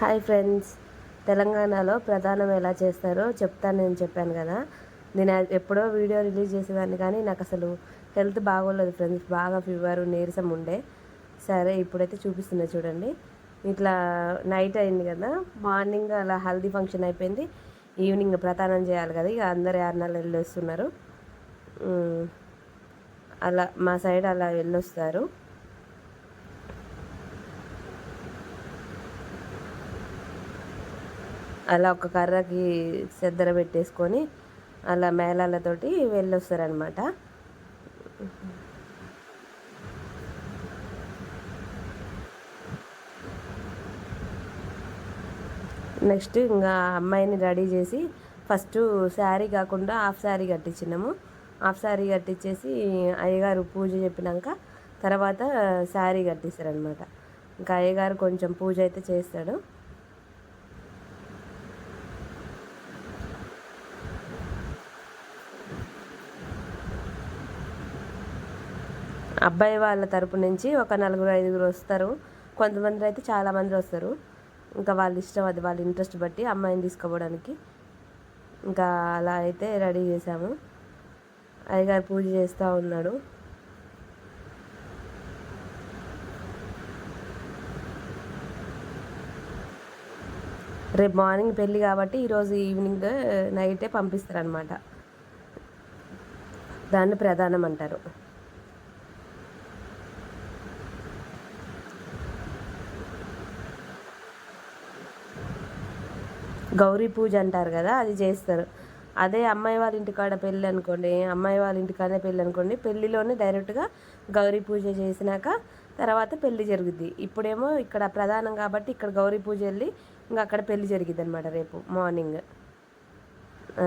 Hi friends, తెలంగాణలో ప్రధానం ఎలా చేస్తారో నేను చెప్పాను కదా. నేను ఎప్పుడో వీడియో రిలీజ్ చేసేదాన్ని, కానీ నాకు అసలు హెల్త్ బాగోలేదు ఫ్రెండ్స్. బాగా ఫీవర్, నీరసం ఉండే. సరే ఇప్పుడైతే చూపిస్తున్నా చూడండి. ఇట్లా నైట్ అయింది కదా, మార్నింగ్ అలా హల్దీ ఫంక్షన్ అయిపోయింది. ఈవినింగ్ ప్రధానం చేయాలి కదా, ఇక అందరు యార్నాలు వెళ్ళొస్తున్నారు. అలా మా సైడ్ అలా వెళ్ళొస్తారు. అలా ఒక కర్రకి సెద్దర పెట్టేసుకొని అలా మేళాలతోటి వెళ్ళొస్తారనమాట. నెక్స్ట్ ఇంకా అమ్మాయిని రెడీ చేసి ఫస్ట్ శారీ కాకుండా హాఫ్ శారీ కట్టించినాము. హాఫ్ శారీ కట్టించేసి అయ్యగారు పూజ చెప్పినాక తర్వాత శారీ కట్టిస్తారనమాట. ఇంకా అయ్యగారు కొంచెం పూజ అయితే చేస్తాడు. అబ్బాయి వాళ్ళ తరపు నుంచి ఒక 4-5 వస్తారు. కొంతమంది అయితే చాలామంది వస్తారు. ఇంకా వాళ్ళ ఇష్టం, అది వాళ్ళ ఇంట్రెస్ట్ బట్టి అమ్మాయిని తీసుకోవడానికి. ఇంకా అలా అయితే రెడీ చేసాము. అయ్యగారు పూజ చేస్తూ ఉన్నాడు. రేపు మార్నింగ్ పెళ్ళి కాబట్టి ఈరోజు ఈవినింగ్ నైటే పంపిస్తారనమాట. దాన్ని ప్రధానం అంటారు. గౌరీ పూజ అంటారు కదా, అది చేస్తారు. అదే అమ్మాయి వాళ్ళ ఇంటికాడ పెళ్ళి అనుకోండి, అమ్మాయి వాళ్ళ ఇంటికాడనే పెళ్ళి అనుకోండి, పెళ్ళిలోనే డైరెక్ట్గా గౌరీ పూజ చేసినాక తర్వాత పెళ్ళి జరుగుద్ది. ఇప్పుడేమో ఇక్కడ ప్రధానం కాబట్టి ఇక్కడ గౌరీ పూజ వెళ్ళి ఇంకా అక్కడ పెళ్ళి జరిగిద్ది అనమాట రేపు మార్నింగ్.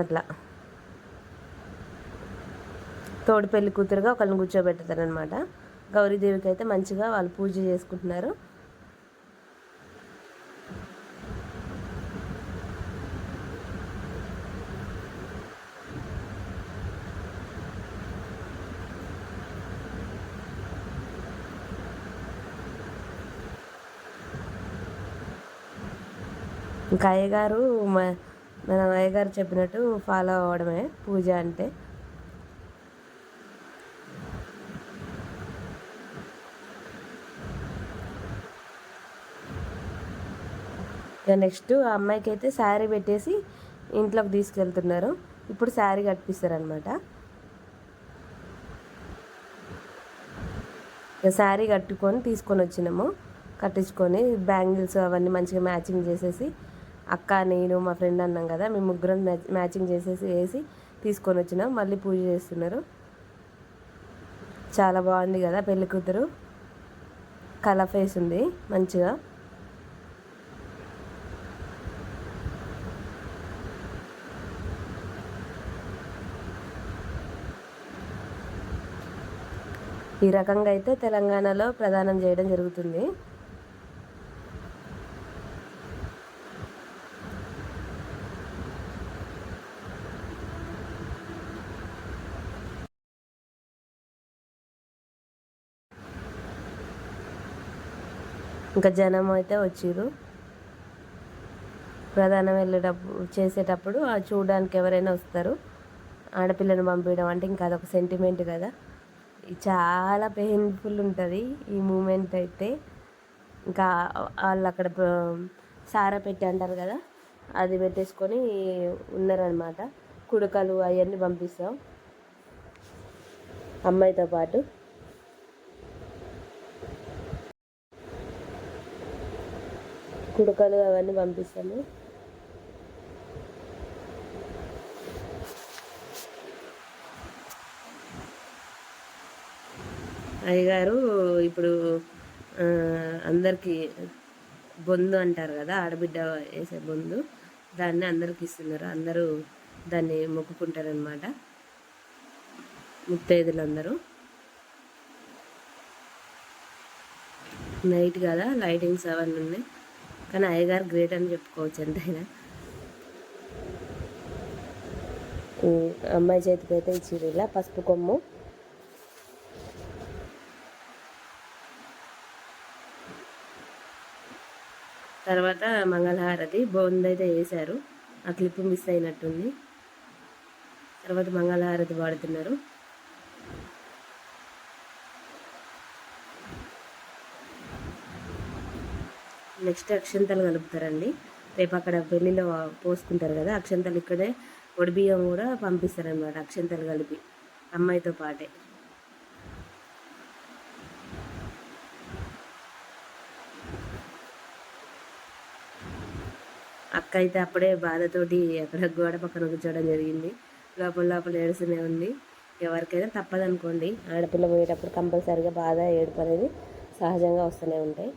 అట్లా తోడు పెళ్లి కూతురుగా ఒకళ్ళని కూర్చోబెడతారనమాట. గౌరీదేవికి అయితే మంచిగా వాళ్ళు పూజ చేసుకుంటున్నారు. ఇంకా అయ్యగారు మన అయ్యగారు చెప్పినట్టు ఫాలో అవ్వడమే పూజ అంటే. ఇక నెక్స్ట్ ఆ అమ్మాయికి అయితే శారీ పెట్టేసి ఇంట్లోకి తీసుకెళ్తున్నారు. ఇప్పుడు శారీ కట్టిస్తారనమాట. ఇక శారీ కట్టుకొని తీసుకొని వచ్చినాము. కట్టించుకొని బ్యాంగిల్స్ అవన్నీ మంచిగా మ్యాచింగ్ చేసేసి, అక్క నేను మా ఫ్రెండ్ అన్నాం కదా, మేము ముగ్గురం మ్యాచింగ్ చేసేసి వేసి తీసుకొని వచ్చినాం. మళ్ళీ పూజ చేస్తున్నారు. చాలా బాగుంది కదా పెళ్లి కూతురు. కలర్ ఫేస్ ఉంది మంచిగా. ఈ రకంగా అయితే తెలంగాణలో ప్రదానం చేయడం జరుగుతుంది. ఇంకా జనం అయితే వచ్చిర్రు. ప్రధానం చేసేటప్పుడు చూడడానికి ఎవరైనా వస్తారు. ఆడపిల్లని పంపించడం అంటే ఇంకా అదొక సెంటిమెంట్ కదా. చాలా పెయిన్ఫుల్ ఉంటుంది ఈ మూమెంట్ అయితే. ఇంకా వాళ్ళు అక్కడ సారా పెట్టి అంటారు కదా, అది పెట్టేసుకొని ఉన్నారనమాట. కుడకలు అవన్నీ పంపిస్తాం అమ్మాయితో పాటు. కుడకలు అవన్నీ పంపిస్తాము. అయ్యగారు ఇప్పుడు అందరికీ బొందు అంటారు కదా, ఆడబిడ్డ వేసే బొందు, దాన్ని అందరికి ఇస్తున్నారు. అందరూ దాన్ని మొక్కుకుంటారనమాట, ముత్తైదులందరూ. నైట్ కదా, లైటింగ్స్ అవన్నీ ఉన్నాయి, కానీ అయ్యగారు గ్రేట్ అని చెప్పుకోవచ్చు ఎంతైనా. అమ్మాయి చేతికి అయితే ఇచ్చిర్రు ఇలా పసుపు కొమ్ము. తర్వాత మంగళహారతి బొందైతే వేశారు, ఆ క్లిప్ మిస్ అయినట్టుంది. తర్వాత మంగళహారతి పాడుతున్నారు. నెక్స్ట్ అక్షంతలు కలుపుతారండి. రేపు అక్కడ పెళ్ళిలో పోసుకుంటారు కదా అక్షంతలు, ఇక్కడే బియ్యం కూడా పంపిస్తారనమాట అక్షంతలు కలిపి అమ్మాయితో పాటే. అక్క అయితే అప్పుడే బాధతోటి అక్కడ గోడ పక్కన కూర్చోవడం జరిగింది. లోపల లోపల ఏడుస్తూనే ఉంది. ఎవరికైనా తప్పదనుకోండి, ఆడపిల్ల పోయేటప్పుడు కంపల్సరీగా బాధ ఏడుపు అనేది సహజంగా వస్తూనే ఉంటాయి.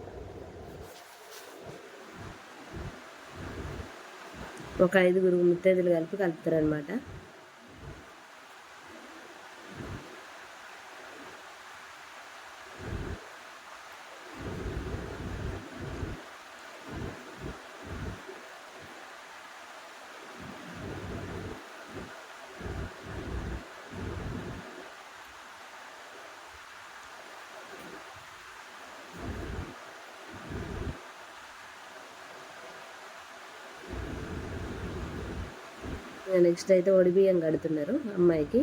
ఒక 5 ముత్తైదులు కలుపుతారనమాట. నెక్స్ట్ అయితే బియ్యం కడుతున్నారు అమ్మాయికి.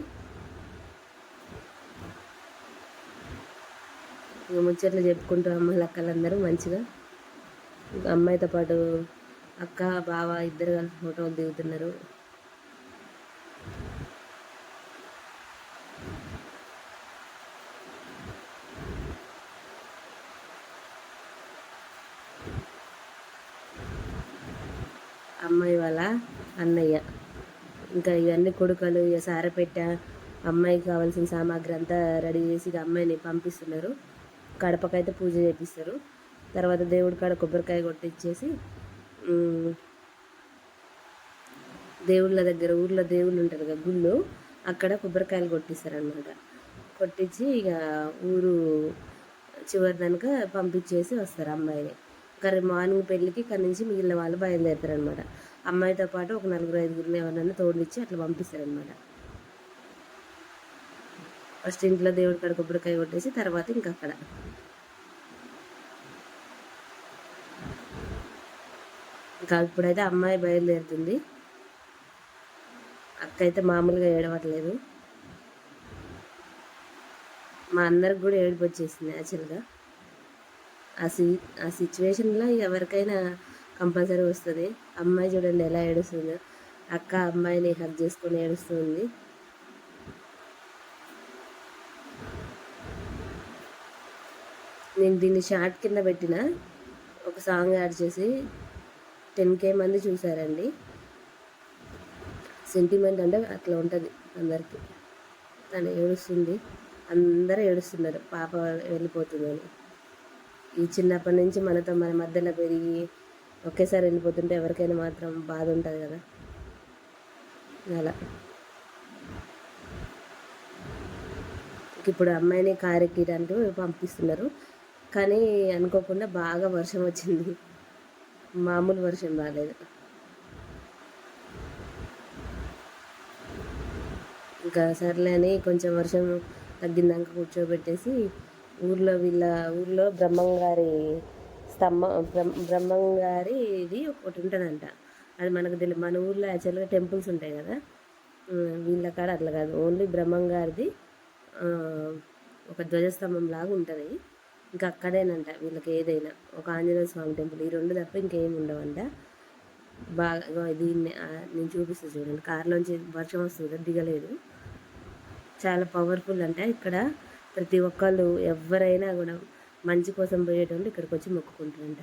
ముచ్చట్లు చెప్పుకుంటూ అమ్మాయిల అక్కలందరూ మంచిగా అమ్మాయితో పాటు అక్క బావ ఇద్దరు కలిసి ఫోటోలు దిగుతున్నారు. అమ్మాయి వాళ్ళ అన్నయ్య ఇంకా ఇవన్నీ కొడుకలు ఇక సారపెట్ట అమ్మాయికి కావాల్సిన సామాగ్రి అంతా రెడీ చేసి ఇక అమ్మాయిని పంపిస్తున్నారు. కడపకైతే పూజ చేపిస్తారు. తర్వాత దేవుడి కాడ కొబ్బరికాయ కొట్టించేసి దేవుళ్ళ దగ్గర ఊర్లో దేవుళ్ళు ఉంటారు కదా గుళ్ళు, అక్కడ కొబ్బరికాయలు కొట్టిస్తారనమాట. కొట్టించి ఇక ఊరు చివరి దానిక పంపించేసి వస్తారు అమ్మాయిని. రేపు మార్నింగ్ పెళ్ళికి ఇక్కడ నుంచి మిగిలిన వాళ్ళు బయలుదేరుతారనమాట. అమ్మాయితో పాటు ఒక 4-5 ఎవరినైనా తోడిచ్చి అట్లా పంపిస్తారనమాట. ఫస్ట్ ఇంట్లో దేవుడి కాడ కొబ్బరికాయ కొట్టేసి తర్వాత ఇంక అక్కడ ఇంకా ఇప్పుడైతే అమ్మాయి బయలుదేరుతుంది. అక్క అయితే మామూలుగా ఏడవట్లేదు. మా అందరికి కూడా ఏడుపు వచ్చేసింది యాక్చువల్గా. ఆ సిచ్యువేషన్లో ఎవరికైనా కంపల్సరీ వస్తుంది. అమ్మాయి చూడండి ఎలా ఏడుస్తుందో, అక్క అమ్మాయిని హగ్ చేసుకొని ఏడుస్తుంది. నేను దీన్ని షార్ట్ కింద పెట్టిన ఒక సాంగ్ యాడ్ చేసి 10K మంది చూసారండి. సెంటిమెంట్ అంటే అట్లా ఉంటుంది అందరికీ. తను ఏడుస్తుంది, అందరూ ఏడుస్తున్నారు పాప వెళ్ళిపోతుందని. ఈ చిన్నప్పటి నుంచి మనతో మన మధ్యలో పెరిగి ఒకేసారి వెళ్ళిపోతుంటే ఎవరికైనా మాత్రం బాధ ఉంటుంది కదా. అలా ఇప్పుడు అమ్మాయిని కారెక్కిడానికి పంపిస్తున్నారు. కానీ అనుకోకుండా బాగా వర్షం వచ్చింది, మామూలు వర్షం రాలేదు. ఇంకా సర్లే అని కొంచెం వర్షం తగ్గిందాక కూర్చోబెట్టేసి ఊర్లో బ్రహ్మంగారి బ్రహ్మంగారిది ఒకటి ఉంటుందంట. అది మనకు తెలియదు. మన ఊర్లో యాక్చువల్గా టెంపుల్స్ ఉంటాయి కదా, వీళ్ళ కాడ అట్లా కాదు. ఓన్లీ బ్రహ్మంగారిది ఒక ధ్వజస్తంభం లాగా ఉంటుంది. ఇంకా అక్కడేనంట వీళ్ళకి ఏదైనా ఒక ఆంజనేయ స్వామి టెంపుల్, ఈ 2 తప్ప ఇంకేమి ఉండవంట. బాగా దీన్ని నేను చూపిస్తాను చూడండి. కారులోంచి వర్షం వస్తుంది, దిగలేదు. చాలా పవర్ఫుల్ అంట. ఇక్కడ ప్రతి ఒక్కళ్ళు ఎవరైనా కూడా మంచి కోసం పోయేటోళ్ళు ఇక్కడికి వచ్చి మొక్కుకుంటారంట.